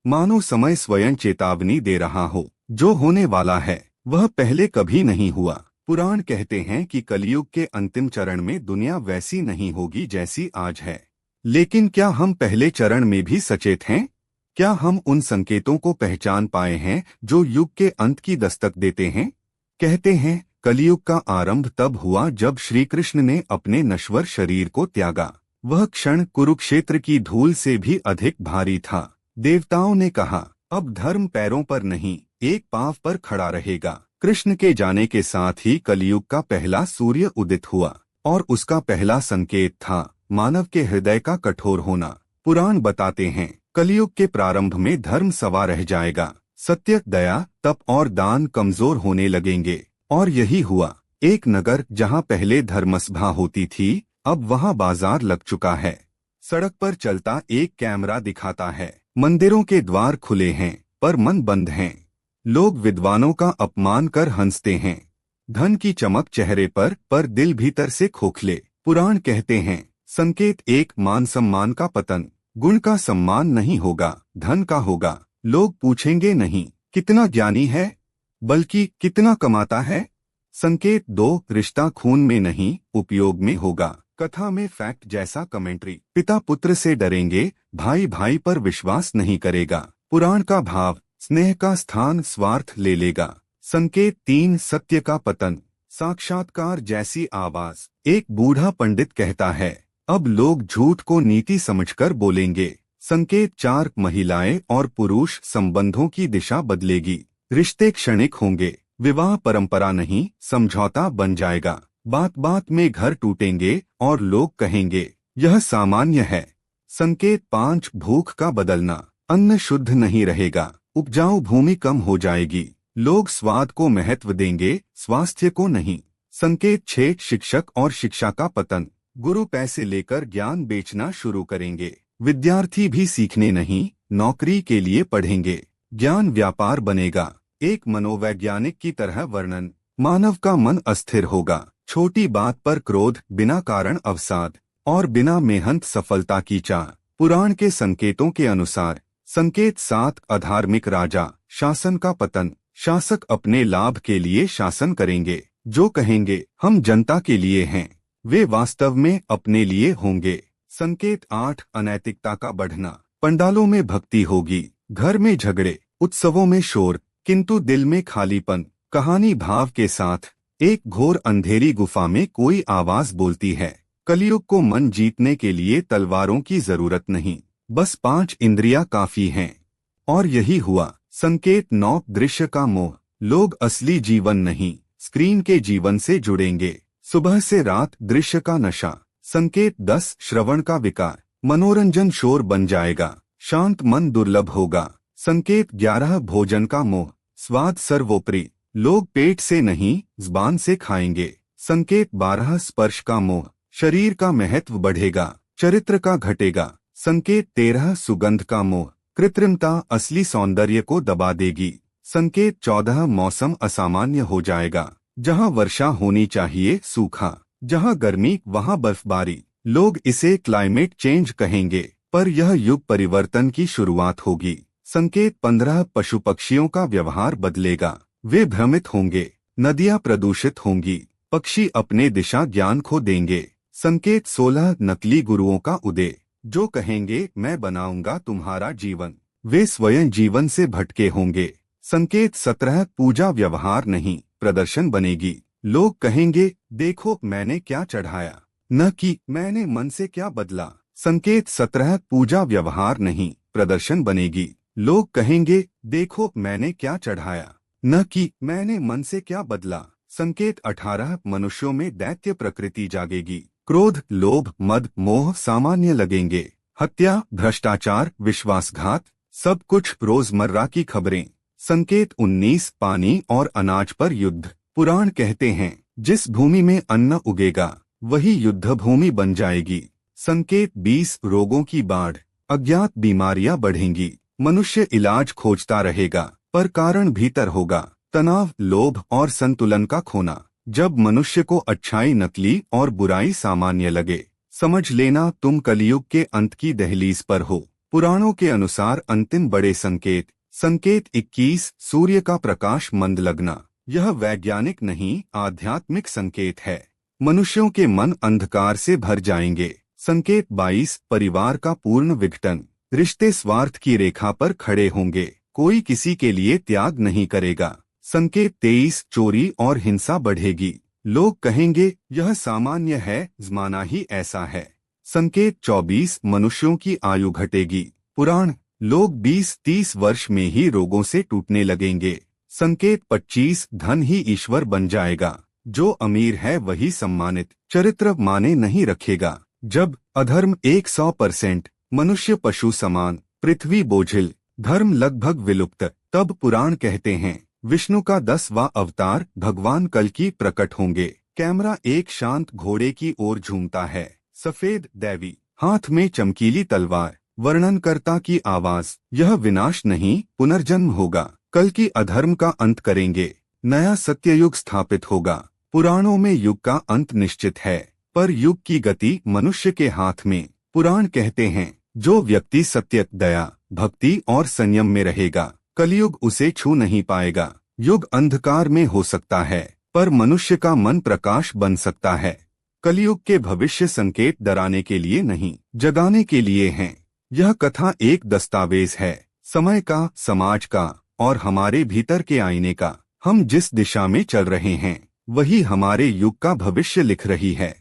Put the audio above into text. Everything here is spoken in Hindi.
मानो समय स्वयं चेतावनी दे रहा हो, जो होने वाला है वह पहले कभी नहीं हुआ। पुराण कहते हैं कि कलयुग के अंतिम चरण में दुनिया वैसी नहीं होगी जैसी आज है। लेकिन क्या हम पहले चरण में भी सचेत हैं? क्या हम उन संकेतों को पहचान पाए हैं जो युग के अंत की दस्तक देते हैं? कहते हैं कलयुग का आरंभ तब हुआ जब श्री कृष्ण ने अपने नश्वर शरीर को त्यागा। वह क्षण कुरुक्षेत्र की धूल से भी अधिक भारी था। देवताओं ने कहा, अब धर्म पैरों पर नहीं, एक पांव पर खड़ा रहेगा। कृष्ण के जाने के साथ ही कलयुग का पहला सूर्य उदित हुआ, और उसका पहला संकेत था मानव के हृदय का कठोर होना। पुराण बताते हैं कलयुग के प्रारंभ में धर्म सवा रह जाएगा, सत्य, दया, तप और दान कमजोर होने लगेंगे। और यही हुआ। एक नगर जहां पहले धर्मसभा होती थी, अब वहां बाजार लग चुका है। सड़क पर चलता एक कैमरा दिखाता है, मंदिरों के द्वार खुले हैं पर मन बंद हैं। लोग विद्वानों का अपमान कर हंसते हैं, धन की चमक चेहरे पर दिल भीतर से खोखले। पुराण कहते हैं संकेत एक, मान सम्मान का पतन। गुण का सम्मान नहीं होगा, धन का होगा। लोग पूछेंगे नहीं कितना ज्ञानी है, बल्कि कितना कमाता है। संकेत दो, रिश्ता खून में नहीं उपयोग में होगा। कथा में फैक्ट जैसा कमेंट्री। पिता पुत्र से डरेंगे, भाई भाई पर विश्वास नहीं करेगा। पुराण का भाव, स्नेह का स्थान स्वार्थ ले लेगा। संकेत तीन, सत्य का पतन। साक्षात्कार जैसी आवाज। एक बूढ़ा पंडित कहता है, अब लोग झूठ को नीति समझकर बोलेंगे। संकेत चार, महिलाएं और पुरुष संबंधों की दिशा बदलेगी। रिश्ते क्षणिक होंगे, विवाह परंपरा नहीं समझौता बन जाएगा। बात बात में घर टूटेंगे और लोग कहेंगे यह सामान्य है। संकेत पांच, भूख का बदलना। अन्न शुद्ध नहीं रहेगा, उपजाऊ भूमि कम हो जाएगी। लोग स्वाद को महत्व देंगे, स्वास्थ्य को नहीं। संकेत छह, शिक्षक और शिक्षा का पतन। गुरु पैसे लेकर ज्ञान बेचना शुरू करेंगे। विद्यार्थी भी सीखने नहीं, नौकरी के लिए पढ़ेंगे। ज्ञान व्यापार बनेगा। एक मनोवैज्ञानिक की तरह वर्णन। मानव का मन अस्थिर होगा, छोटी बात पर क्रोध, बिना कारण अवसाद, और बिना मेहनत सफलता की चाह। पुराण के संकेतों के अनुसार संकेत सात, अधार्मिक राजा, शासन का पतन। शासक अपने लाभ के लिए शासन करेंगे। जो कहेंगे हम जनता के लिए हैं, वे वास्तव में अपने लिए होंगे। संकेत आठ, अनैतिकता का बढ़ना। पंडालों में भक्ति होगी, घर में झगड़े, उत्सवों में शोर, किंतु दिल में खालीपन। कहानी भाव के साथ। एक घोर अंधेरी गुफा में कोई आवाज बोलती है, कलयुग को मन जीतने के लिए तलवारों की जरूरत नहीं, बस 5 इंद्रियां काफी हैं। और यही हुआ। संकेत 9, दृश्य का मोह। लोग असली जीवन नहीं, स्क्रीन के जीवन से जुड़ेंगे। सुबह से रात दृश्य का नशा। संकेत 10, श्रवण का विकार। मनोरंजन शोर बन जाएगा, शांत मन दुर्लभ होगा। संकेत 11, भोजन का मोह। स्वाद सर्वोपरि, लोग पेट से नहीं जुबान से खाएंगे। संकेत 12, स्पर्श का मोह। शरीर का महत्व बढ़ेगा, चरित्र का घटेगा। संकेत 13, सुगंध का मोह। कृत्रिमता असली सौंदर्य को दबा देगी। संकेत 14, मौसम असामान्य हो जाएगा। जहां वर्षा होनी चाहिए सूखा, जहां गर्मी वहां बर्फबारी। लोग इसे क्लाइमेट चेंज कहेंगे, पर यह युग परिवर्तन की शुरुआत होगी। संकेत 15, पशु पक्षियों का व्यवहार बदलेगा। वे भ्रमित होंगे, नदियां प्रदूषित होंगी, पक्षी अपने दिशा ज्ञान खो देंगे। संकेत 16, नकली गुरुओं का उदय। जो कहेंगे मैं बनाऊंगा तुम्हारा जीवन, वे स्वयं जीवन से भटके होंगे। संकेत 17, पूजा व्यवहार नहीं प्रदर्शन बनेगी। लोग कहेंगे देखो मैंने क्या चढ़ाया, न कि मैंने मन से क्या बदला। संकेत 17, पूजा व्यवहार नहीं प्रदर्शन बनेगी। लोग कहेंगे देखो मैंने क्या चढ़ाया, न कि मैंने मन से क्या बदला। संकेत 18, मनुष्यों में दैत्य प्रकृति जागेगी। क्रोध, लोभ, मद, मोह सामान्य लगेंगे। हत्या, भ्रष्टाचार, विश्वासघात, सब कुछ रोजमर्रा की खबरें। संकेत 19, पानी और अनाज पर युद्ध। पुराण कहते हैं जिस भूमि में अन्न उगेगा वही युद्ध भूमि बन जाएगी। संकेत 20, रोगों की बाढ़। अज्ञात बीमारियां बढ़ेंगी। मनुष्य इलाज खोजता रहेगा, पर कारण भीतर होगा। तनाव, लोभ और संतुलन का खोना। जब मनुष्य को अच्छाई नकली और बुराई सामान्य लगे, समझ लेना तुम कलयुग के अंत की दहलीज पर हो। पुराणों के अनुसार अंतिम बड़े संकेत संकेत 21 सूर्य का प्रकाश मंद लगना। यह वैज्ञानिक नहीं आध्यात्मिक संकेत है। मनुष्यों के मन अंधकार से भर जाएंगे। संकेत 22 परिवार का पूर्ण विघटन। रिश्ते स्वार्थ की रेखा पर खड़े होंगे, कोई किसी के लिए त्याग नहीं करेगा। संकेत 23 चोरी और हिंसा बढ़ेगी। लोग कहेंगे यह सामान्य है, ज़माना ही ऐसा है। संकेत 24 मनुष्यों की आयु घटेगी। पुराण लोग 20-30 वर्ष में ही रोगों से टूटने लगेंगे। संकेत 25 धन ही ईश्वर बन जाएगा। जो अमीर है वही सम्मानित, चरित्र माने नहीं रखेगा। जब अधर्म 100%, मनुष्य पशु समान, पृथ्वी बोझिल, धर्म लगभग विलुप्त, तब पुराण कहते हैं विष्णु का 10वां अवतार भगवान कल्कि प्रकट होंगे। कैमरा एक शांत घोड़े की ओर झूमता है, सफेद दैवी, हाथ में चमकीली तलवार, वर्णनकर्ता की आवाज, यह विनाश नहीं पुनर्जन्म होगा। कल्कि अधर्म का अंत करेंगे, नया सत्ययुग स्थापित होगा। पुराणों में युग का अंत निश्चित है, पर युग की गति मनुष्य के हाथ में। पुराण कहते हैं जो व्यक्ति सत्य, दया, भक्ति और संयम में रहेगा, कलयुग उसे छू नहीं पाएगा। युग अंधकार में हो सकता है, पर मनुष्य का मन प्रकाश बन सकता है। कलयुग के भविष्य संकेत डराने के लिए नहीं, जगाने के लिए हैं। यह कथा एक दस्तावेज है, समय का, समाज का और हमारे भीतर के आईने का। हम जिस दिशा में चल रहे हैं वही हमारे युग का भविष्य लिख रही है।